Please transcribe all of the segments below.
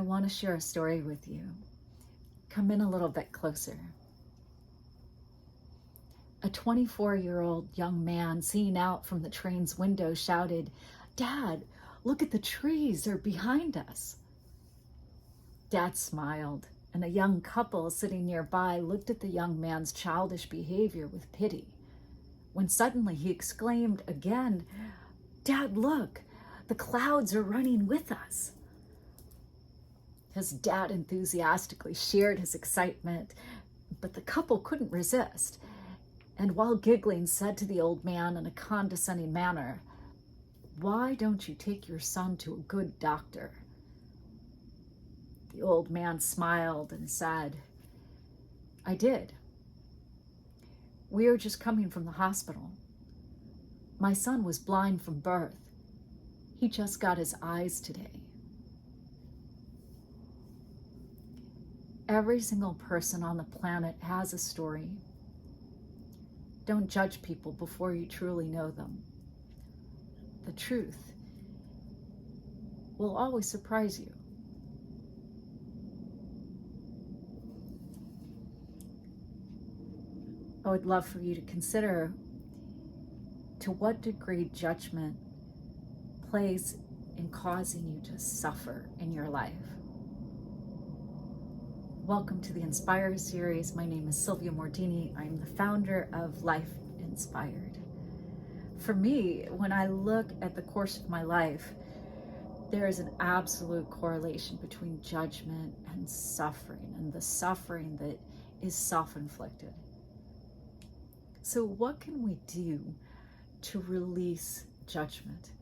I want to share a story with you. Come in a little bit closer. A 24-year-old young man seeing out from the train's window shouted, "Dad, look at the trees, they're behind us." Dad smiled, and a young couple sitting nearby looked at the young man's childish behavior with pity. When suddenly he exclaimed again, "Dad, look, the clouds are running with us." His dad enthusiastically shared his excitement, but the couple couldn't resist, and while giggling said to the old man in a condescending manner, "Why don't you take your son to a good doctor?" The old man smiled and said, "I did. We are just coming from the hospital. My son was blind from birth. He just got his eyes today." Every single person on the planet has a story. Don't judge people before you truly know them. The truth will always surprise you. I would love for you to consider to what degree judgment plays in causing you to suffer in your life. Welcome to the Inspire series. My name is Sylvia Mordini. I'm the founder of Life Inspired. For me, when I look at the course of my life, there is an absolute correlation between judgment and the suffering that is self-inflicted. So what can we do to release judgment?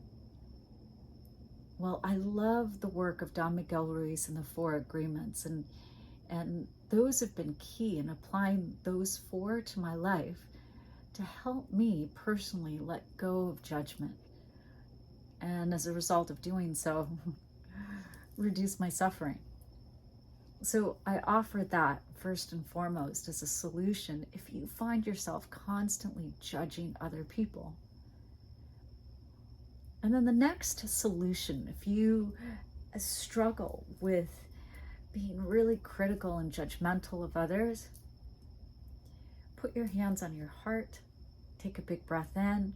Well, I love the work of Don Miguel Ruiz and the Four Agreements, and those have been key in applying those four to my life to help me personally let go of judgment. And as a result of doing so, reduce my suffering. So I offer that first and foremost as a solution if you find yourself constantly judging other people. And then the next solution, if you struggle with being really critical and judgmental of others, put your hands on your heart, take a big breath in,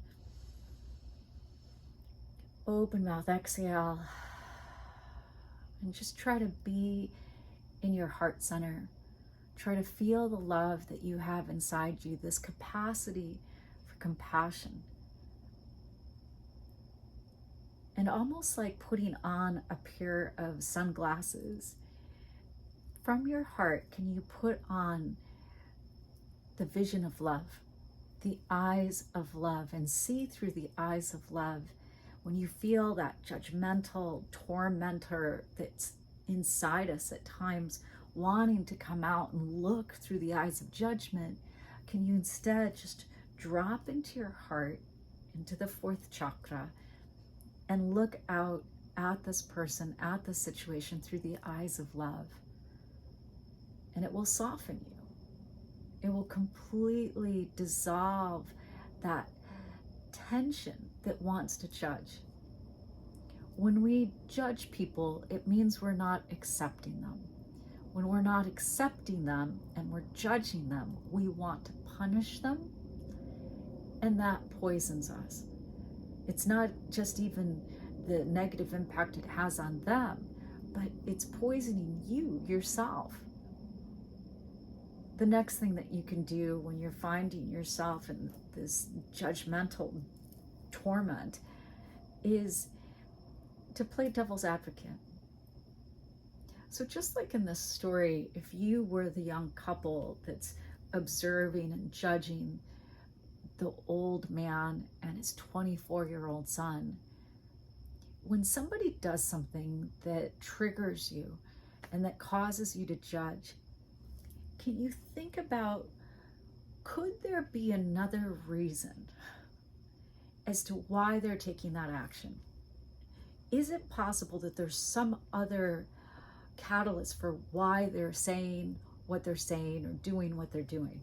open mouth, exhale, and just try to be in your heart center. Try to feel the love that you have inside you, this capacity for compassion. And almost like putting on a pair of sunglasses, from your heart, can you put on the vision of love, the eyes of love, and see through the eyes of love? When you feel that judgmental tormentor that's inside us at times wanting to come out and look through the eyes of judgment, can you instead just drop into your heart, into the fourth chakra, and look out at this person, at this situation through the eyes of love? And it will soften you. It will completely dissolve that tension that wants to judge. When we judge people, it means we're not accepting them. When we're not accepting them and we're judging them, we want to punish them, and that poisons us. It's not just even the negative impact it has on them, but it's poisoning you yourself. The next thing that you can do when you're finding yourself in this judgmental torment is to play devil's advocate. So just like in this story, if you were the young couple that's observing and judging the old man and his 24-year-old son, when somebody does something that triggers you and that causes you to judge, can you think about, could there be another reason as to why they're taking that action? Is it possible that there's some other catalyst for why they're saying what they're saying or doing what they're doing?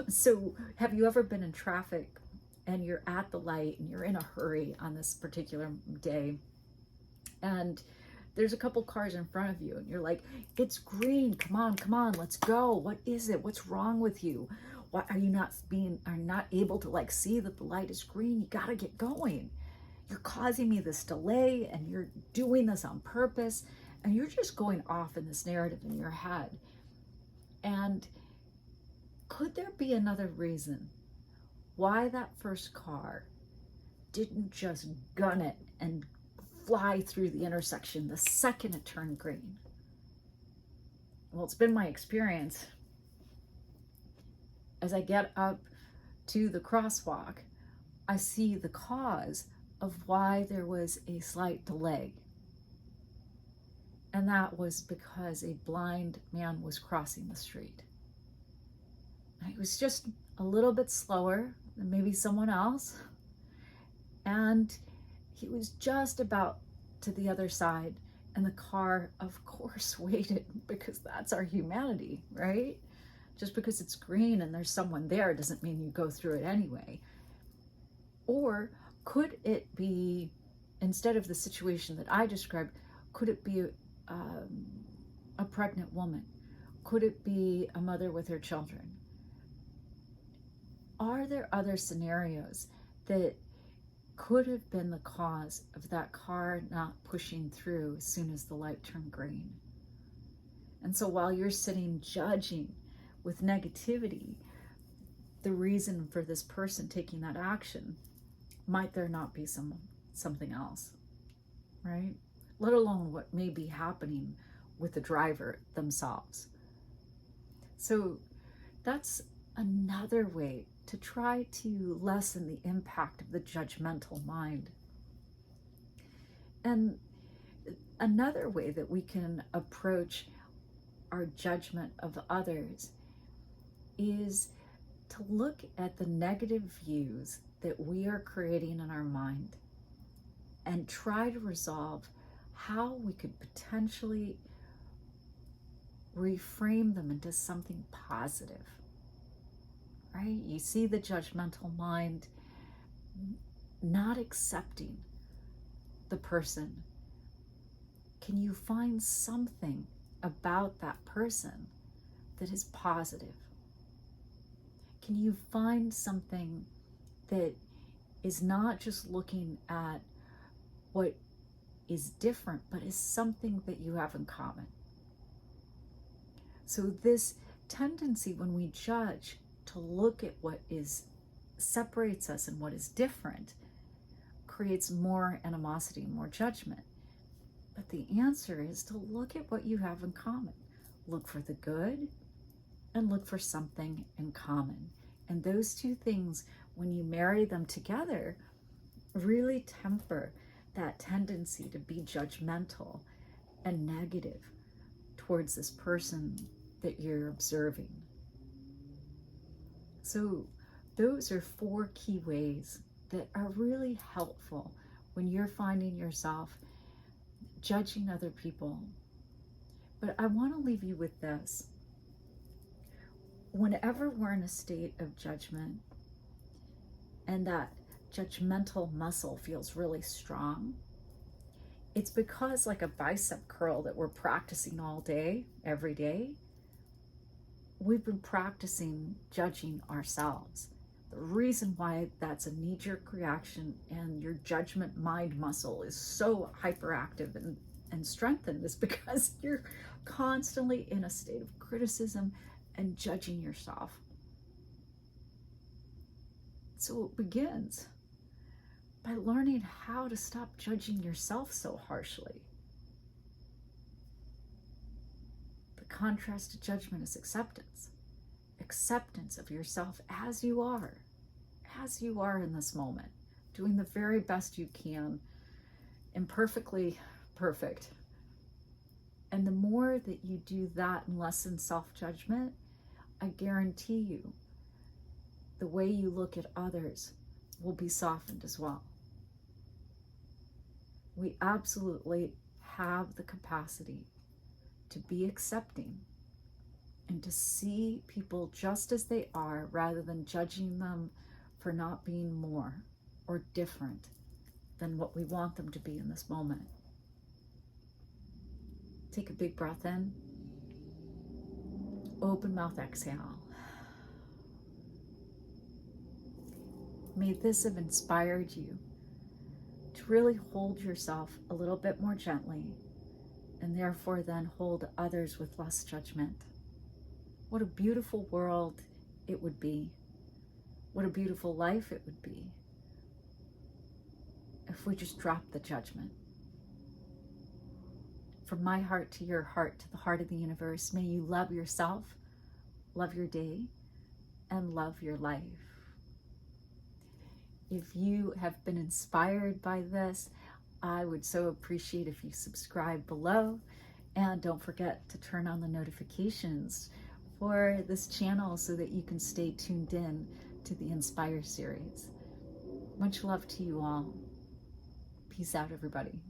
So have you ever been in traffic and you're at the light and you're in a hurry on this particular day, and there's a couple cars in front of you and you're like, it's green, come on, let's go. What is it? What's wrong with you? Why are you not able to like see that the light is green? You gotta get going. You're causing me this delay and you're doing this on purpose, and you're just going off in this narrative in your head. And could there be another reason why that first car didn't just gun it and fly through the intersection the second it turned green? Well, it's been my experience as I get up to the crosswalk, I see the cause of why there was a slight delay. And that was because a blind man was crossing the street. And he was just a little bit slower than maybe someone else. And he was just about to the other side. And the car, of course, waited, because that's our humanity, right? Just because it's green and there's someone there doesn't mean you go through it anyway. Or could it be, instead of the situation that I described, could it be a pregnant woman? Could it be a mother with her children? Are there other scenarios that could have been the cause of that car not pushing through as soon as the light turned green? And so while you're sitting judging with negativity the reason for this person taking that action, might there not be something else, right? Let alone what may be happening with the driver themselves. So that's another way to try to lessen the impact of the judgmental mind. And another way that we can approach our judgment of others is to look at the negative views that we are creating in our mind and try to resolve how we could potentially reframe them into something positive, right? You see the judgmental mind not accepting the person. Can you find something about that person that is positive? Can you find something that is not just looking at what is different, but is something that you have in common? So this tendency when we judge to look at what separates us and what is different creates more animosity, more judgment. But the answer is to look at what you have in common. Look for the good and look for something in common. And those two things, when you marry them together, really temper that tendency to be judgmental and negative towards this person that you're observing. So those are 4 key ways that are really helpful when you're finding yourself judging other people. But I want to leave you with this. Whenever we're in a state of judgment and that judgmental muscle feels really strong, it's because, like a bicep curl that we're practicing all day, every day, we've been practicing judging ourselves. The reason why that's a knee-jerk reaction and your judgment mind muscle is so hyperactive and strengthened is because you're constantly in a state of criticism and judging yourself. So it begins by learning how to stop judging yourself so harshly. The contrast to judgment is acceptance. Acceptance of yourself as you are in this moment, doing the very best you can, imperfectly perfect. And the more that you do that and lessen self-judgment, I guarantee you, the way you look at others will be softened as well. We absolutely have the capacity to be accepting and to see people just as they are rather than judging them for not being more or different than what we want them to be in this moment. Take a big breath in. Open mouth, exhale. May this have inspired you to really hold yourself a little bit more gently, and therefore then hold others with less judgment. What a beautiful world it would be. What a beautiful life it would be if we just dropped the judgment. From my heart to your heart, to the heart of the universe, may you love yourself, love your day, and love your life. If you have been inspired by this, I would so appreciate if you subscribe below, and don't forget to turn on the notifications for this channel so that you can stay tuned in to the Inspire series. Much love to you all. Peace out, everybody.